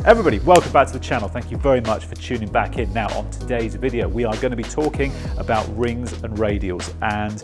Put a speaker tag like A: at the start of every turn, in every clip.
A: Everybody, welcome back to the channel. Thank you very much for tuning back in. Now, on today's video, we are going to be talking about rings and radials and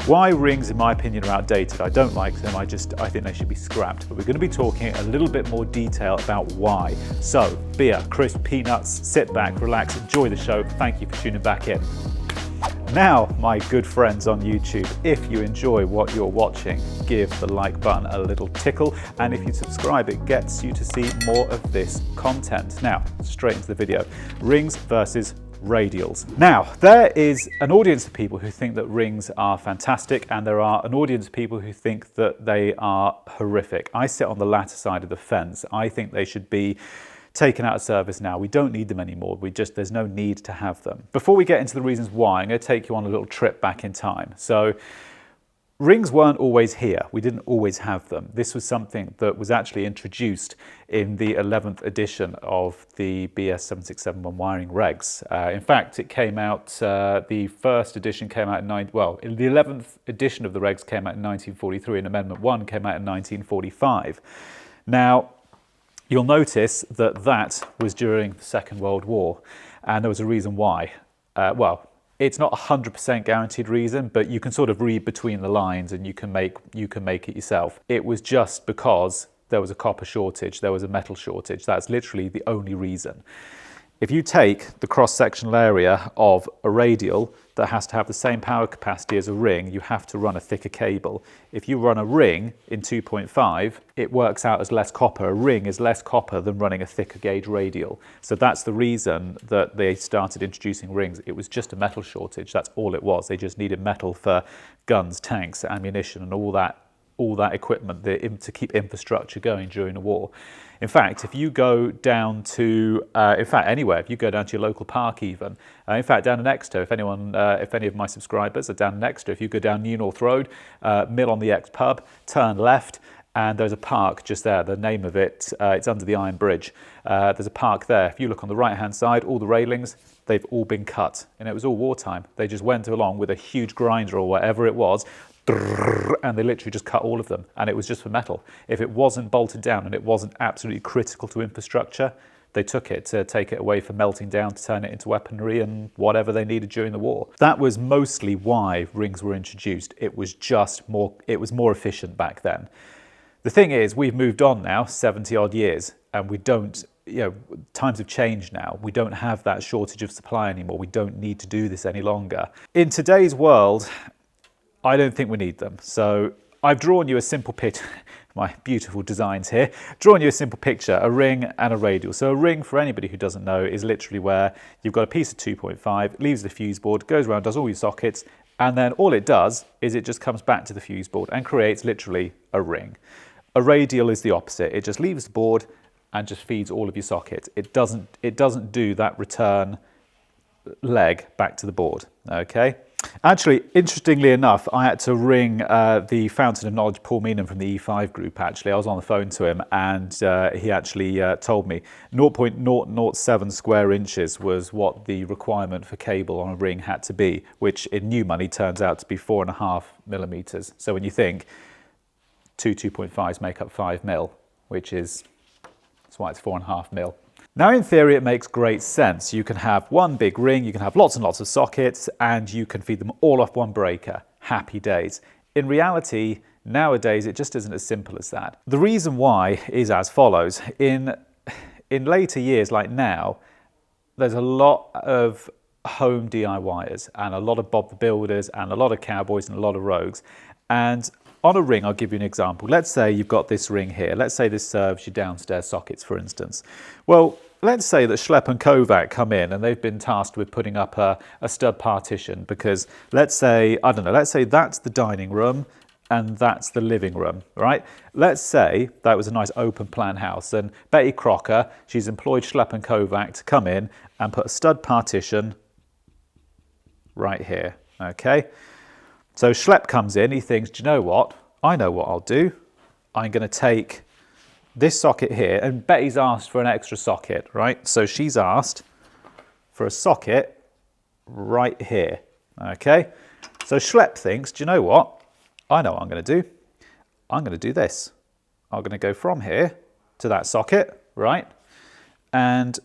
A: why rings, in my opinion, are outdated. I don't like them. I think they should be scrapped. But we're going to be talking a little bit more detail about why. So, beer, crisp, peanuts, sit back, relax, enjoy the show. Thank you for tuning back in. Now, my good friends on YouTube, if you enjoy what you're watching, give the like button a little tickle, and if you subscribe, it gets you to see more of this content. Now, straight into the video. Rings versus radials. Now, there is an audience of people who think that rings are fantastic, and there are an audience of people who think that they are horrific. I sit on the latter side of the fence. I think they should be taken out of service now. We don't need them anymore. There's no need to have them. Before we get into the reasons why, I'm going to take you on a little trip back in time. So rings weren't always here. We didn't always have them. This was something that was actually introduced in the 11th edition of the BS 7671 wiring regs. In fact, it came out, the first edition came out in the 11th edition of the regs came out in 1943 and Amendment 1 came out in 1945. Now, you'll notice that that was during the Second World War, and there was a reason why. Well, it's not a 100% guaranteed reason, but you can sort of read between the lines and you can make it yourself. It was just because there was a copper shortage, there was a metal shortage. That's literally the only reason. If you take the cross-sectional area of a radial that has to have the same power capacity as a ring, you have to run a thicker cable. If you run a ring in 2.5, it works out as less copper. A ring is less copper than running a thicker gauge radial. So that's the reason that they started introducing rings. It was just a metal shortage. That's all it was. They just needed metal for guns, tanks, ammunition, and all that equipment to keep infrastructure going during the war. In fact, if you go down to, anywhere, if you go down to your local park even, in fact, down in Exeter, if any of my subscribers are down in Exeter, if you go down New North Road, Mill on the Ex pub, turn left, and there's a park just there. The name of it, it's under the Iron Bridge. There's a park there. If you look on the right-hand side, all the railings, they've all been cut. And it was all wartime. They just went along with a huge grinder or whatever it was, and they literally just cut all of them, and it was just for metal. If it wasn't bolted down and it wasn't absolutely critical to infrastructure, they took it to take it away for melting down to turn it into weaponry and whatever they needed during the war. That was mostly why rings were introduced. It was more efficient back then. The thing is, we've moved on now 70 odd years, and we don't, times have changed now. We don't have that shortage of supply anymore. We don't need to do this any longer. In today's world, I don't think we need them. So I've drawn you a simple picture, my beautiful designs here, drawn you a simple picture, a ring and a radial. So a ring, for anybody who doesn't know, is literally where you've got a piece of 2.5, leaves the fuse board, goes around, does all your sockets, and then all it does is it just comes back to the fuse board and creates literally a ring. A radial is the opposite. It just leaves the board and just feeds all of your sockets. It doesn't do that return leg back to the board, okay? Actually, interestingly enough, I had to ring the Fountain of Knowledge, Paul Meenan from the E5 group, actually. I was on the phone to him, and he actually told me 0.007 square inches was what the requirement for cable on a ring had to be, which in new money turns out to be 4.5 millimeters. So when you think two 2.5s make up 5 mil, that's why it's 4.5 mil. Now, in theory, it makes great sense. You can have one big ring, you can have lots and lots of sockets, and you can feed them all off one breaker. Happy days. In reality, nowadays, it just isn't as simple as that. The reason why is as follows. In later years, like now, there's a lot of home DIYers and a lot of Bob the Builders and a lot of cowboys and a lot of rogues. And on a ring, I'll give you an example. Let's say you've got this ring here. Let's say this serves your downstairs sockets, for instance. Well, let's say that Schlepp and Kovac come in and they've been tasked with putting up a stud partition because let's say that's the dining room and that's the living room, right? Let's say that was a nice open plan house and Betty Crocker, she's employed Schlepp and Kovac to come in and put a stud partition right here, okay? So Schlepp comes in, he thinks, do you know what? I know what I'll do. I'm going to take this socket here, and Betty's asked for an extra socket, right? So she's asked for a socket right here, okay? So Schlepp thinks, do you know what? I know what I'm going to do. I'm going to do this. I'm going to go from here to that socket, right? and,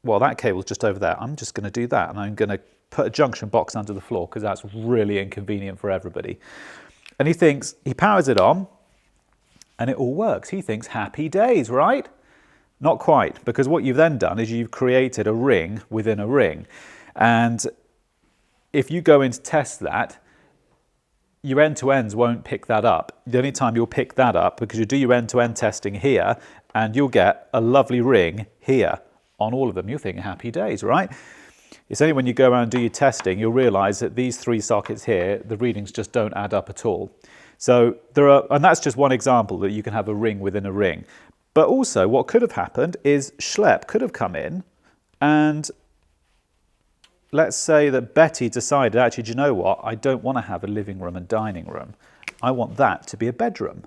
A: well, that cable's just over there. I'm just going to do that, and I'm going to put a junction box under the floor because that's really inconvenient for everybody. And he thinks, he powers it on, and it all works. He thinks, happy days, right? Not quite, because what you've then done is you've created a ring within a ring. And if you go in to test that, your end-to-ends won't pick that up. The only time you'll pick that up, because you do your end-to-end testing here, and you'll get a lovely ring here on all of them. You'll think happy days, right? It's only when you go around and do your testing, you'll realize that these 3 sockets here, the readings just don't add up at all. So there are, and that's just one example that you can have a ring within a ring. But also what could have happened is Schlepp could have come in, and let's say that Betty decided, actually, do you know what? I don't want to have a living room and dining room. I want that to be a bedroom,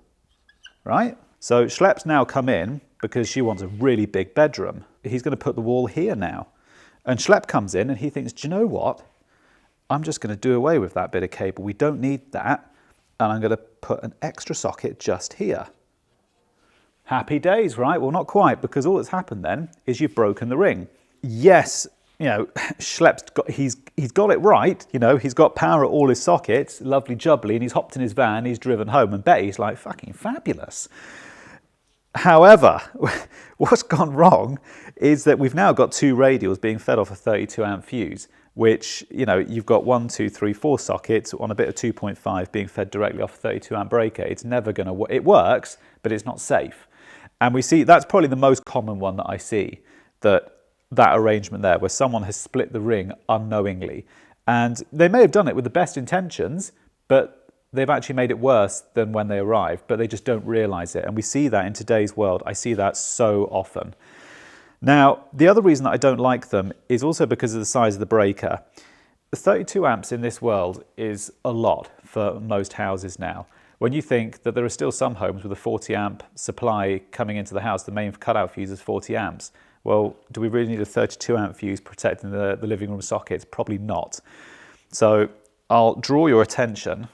A: right? So Schlepp's now come in because she wants a really big bedroom. He's going to put the wall here now. And Schlepp comes in and he thinks, do you know what? I'm just going to do away with that bit of cable. We don't need that. And I'm going to put an extra socket just here. Happy days, right? Well, not quite, because all that's happened then is you've broken the ring. Yes, you know, Schlepp's got, he's got it right. You know, he's got power at all his sockets, lovely jubbly, and he's hopped in his van, he's driven home, and Betty's like, fucking fabulous. However, what's gone wrong is that we've now got 2 radials being fed off a 32 amp fuse, which, you know, you've got 1, 2, 3, 4 sockets on a bit of 2.5 being fed directly off a 32 amp breaker. It's never going to work. It works, but it's not safe. And we see, that's probably the most common one that I see, that arrangement there, where someone has split the ring unknowingly. And they may have done it with the best intentions, but they've actually made it worse than when they arrived, but they just don't realize it. And we see that in today's world. I see that so often. Now, the other reason that I don't like them is also because of the size of the breaker. The 32 amps in this world is a lot for most houses now. When you think that there are still some homes with a 40 amp supply coming into the house, the main cutout fuse is 40 amps. Well, do we really need a 32 amp fuse protecting the living room sockets? Probably not. So I'll draw your attention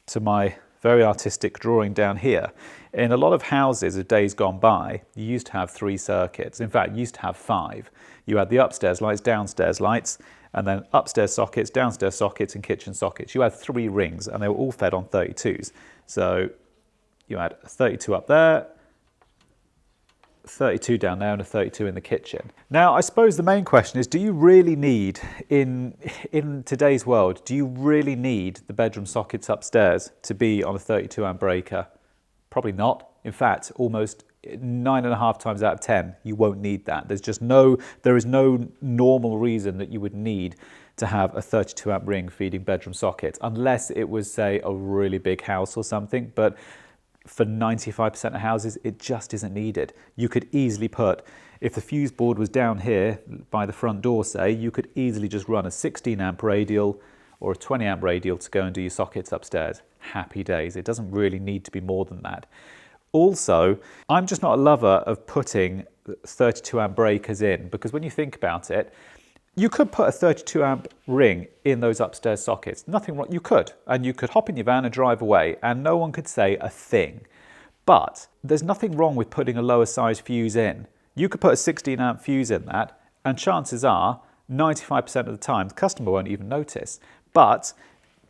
A: to my very artistic drawing down here. In a lot of houses of days gone by, you used to have 3 circuits. In fact, you used to have 5. You had the upstairs lights, downstairs lights, and then upstairs sockets, downstairs sockets, and kitchen sockets. You had 3 rings, and they were all fed on 32s. So you had a 32 up there, 32 down there, and a 32 in the kitchen. Now, I suppose the main question is, do you really need, in today's world, do you really need the bedroom sockets upstairs to be on a 32 amp breaker? Probably not. In fact, almost 9.5 times out of 10, you won't need that. There is no normal reason that you would need to have a 32 amp ring feeding bedroom sockets, unless it was, say, a really big house or something. But for 95% of houses, it just isn't needed. You could easily put, if the fuse board was down here by the front door, say, you could easily just run a 16 amp radial or a 20 amp radial to go and do your sockets upstairs. Happy days. It doesn't really need to be more than that. Also, I'm just not a lover of putting 32 amp breakers in, because when you think about it, you could put a 32 amp ring in those upstairs sockets. Nothing wrong, you could. And you could hop in your van and drive away and no one could say a thing. But there's nothing wrong with putting a lower size fuse in. You could put a 16 amp fuse in that, and chances are 95% of the time the customer won't even notice. But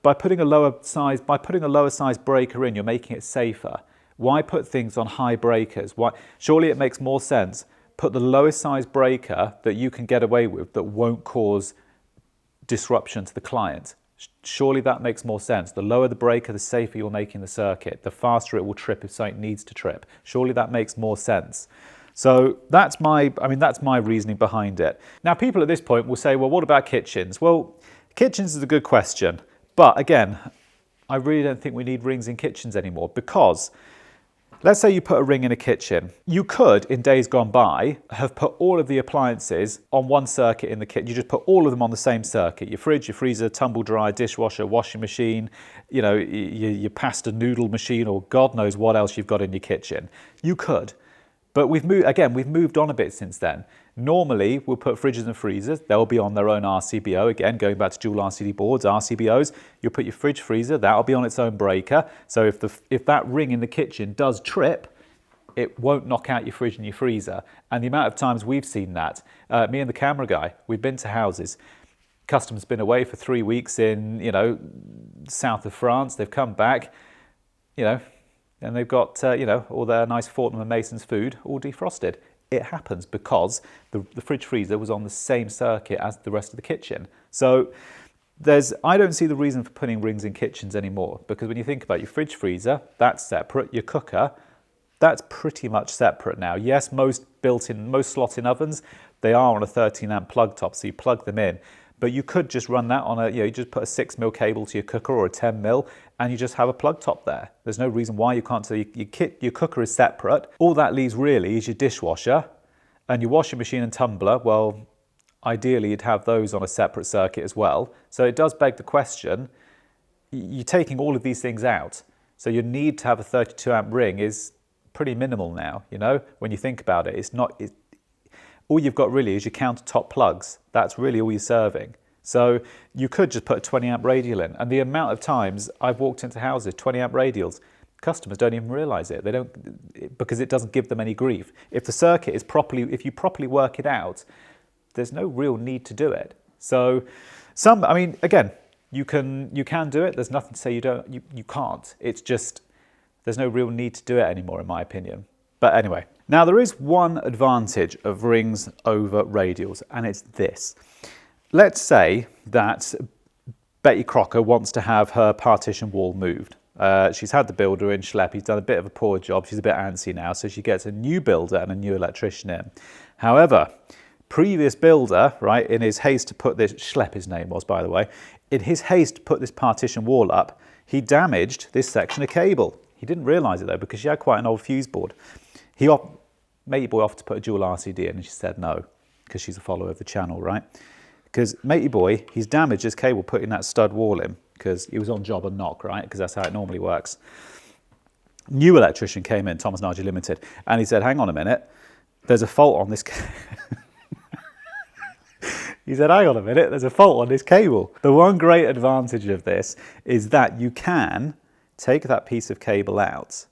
A: by putting a lower size breaker in, you're making it safer. Why put things on high breakers? Why? Surely it makes more sense. Put the lowest size breaker that you can get away with that won't cause disruption to the client. Surely that makes more sense. The lower the breaker, the safer you're making the circuit. The faster it will trip if something needs to trip. Surely that makes more sense. So that's my reasoning behind it. Now, people at this point will say, well, what about kitchens? Well, kitchens is a good question. But again, I really don't think we need rings in kitchens anymore, because let's say you put a ring in a kitchen. You could, in days gone by, have put all of the appliances on one circuit in the kitchen. You just put all of them on the same circuit. Your fridge, your freezer, tumble dryer, dishwasher, washing machine, you know, your pasta noodle machine, or God knows what else you've got in your kitchen. You could. But we've moved on a bit since then. Normally, we'll put fridges and freezers. They'll be on their own RCBO. Again, going back to dual RCD boards, RCBOs, you'll put your fridge freezer. That'll be on its own breaker. So if that ring in the kitchen does trip, it won't knock out your fridge and your freezer. And the amount of times we've seen that, me and the camera guy, we've been to houses, customers been away for 3 weeks in, you know, south of France, they've come back, you know, and they've got, you know, all their nice Fortnum and Mason's food all defrosted. It happens because the fridge freezer was on the same circuit as the rest of the kitchen. So I don't see the reason for putting rings in kitchens anymore, because when you think about your fridge freezer, that's separate. Your cooker, that's pretty much separate now. Yes, most slot-in ovens, they are on a 13 amp plug top, so you plug them in. But you could just run that on you just put a 6mm cable to your cooker or a 10mm, and you just have a plug top there. There's no reason why you can't. So your cooker is separate. All that leaves really is your dishwasher and your washing machine and tumbler. Well, ideally you'd have those on a separate circuit as well. So it does beg the question, you're taking all of these things out. So your need to have a 32 amp ring is pretty minimal now, you know, when you think about it. All you've got really is your countertop plugs. That's really all you're serving. So you could just put a 20 amp radial in. And the amount of times I've walked into houses, 20 amp radials, customers don't even realize it. They don't, because it doesn't give them any grief. If the circuit is if you properly work it out, there's no real need to do it. So I mean, again, you can do it. There's nothing to say you can't. It's just, there's no real need to do it anymore, in my opinion. But anyway, now there is one advantage of rings over radials, and it's this. Let's say that Betty Crocker wants to have her partition wall moved. She's had the builder in, Schlepp, he's done a bit of a poor job, she's a bit antsy now, so she gets a new builder and a new electrician in. However, previous builder, right, in his haste to put this, Schlepp his name was, by the way, in his haste to put this partition wall up, he damaged this section of cable. He didn't realise it though, because she had quite an old fuse board. Matey Boy offered to put a dual RCD in, and she said no, because she's a follower of the channel, right? Because Matey Boy, he's damaged his cable putting that stud wall in, because he was on job and knock, right? Because that's how it normally works. New electrician came in, Thomas Nagy Limited, and he said, hang on a minute, there's a fault on this He said, hang on a minute, there's a fault on this cable. The one great advantage of this is that you can take that piece of cable out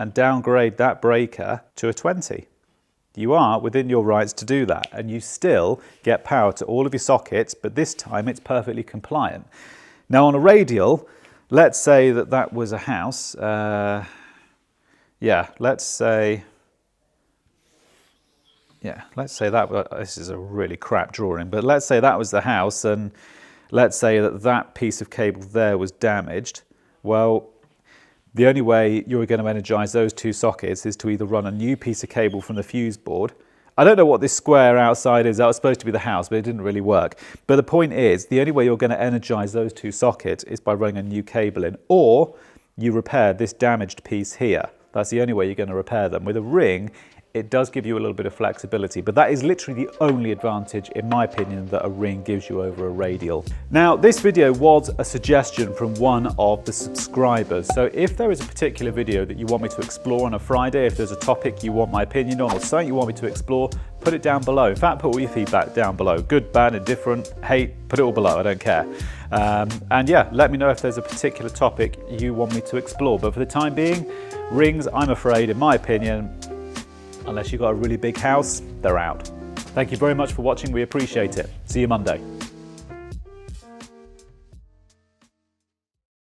A: and downgrade that breaker to a 20. You are within your rights to do that, and you still get power to all of your sockets, but this time it's perfectly compliant. Now on a radial, let's say that was a house. Let's say this is a really crap drawing, but let's say that was the house, and let's say that piece of cable there was damaged. Well, the only way you're going to energize those two sockets is to either run a new piece of cable from the fuse board. I don't know what this square outside is. That was supposed to be the house, but it didn't really work. But the point is, the only way you're going to energize those two sockets is by running a new cable in, or you repair this damaged piece here. That's the only way you're going to repair them. With a ring, it does give you a little bit of flexibility, but that is literally the only advantage, in my opinion, that a ring gives you over a radial. Now, this video was a suggestion from one of the subscribers. So if there is a particular video that you want me to explore on a Friday, if there's a topic you want my opinion on or something you want me to explore, put it down below. In fact, put all your feedback down below. Good, bad, indifferent, hate, put it all below, I don't care. And yeah, let me know if there's a particular topic you want me to explore. But for the time being, rings, I'm afraid, in my opinion, unless you've got a really big house, they're out. Thank you very much for watching. We appreciate it. See you Monday.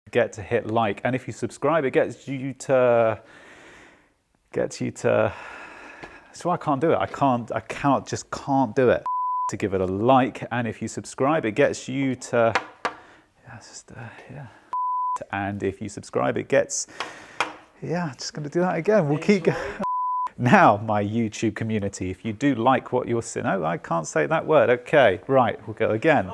A: Get to hit like, and if you subscribe, it gets you to. So I can't do it. I just can't do it. To give it a like, and if you subscribe, it gets you to. And if you subscribe, it gets. Yeah, just going to do that again. We'll keep going. Now, my YouTube community, if you do like what you're seeing, oh, I can't say that word. Okay, right, we'll go again.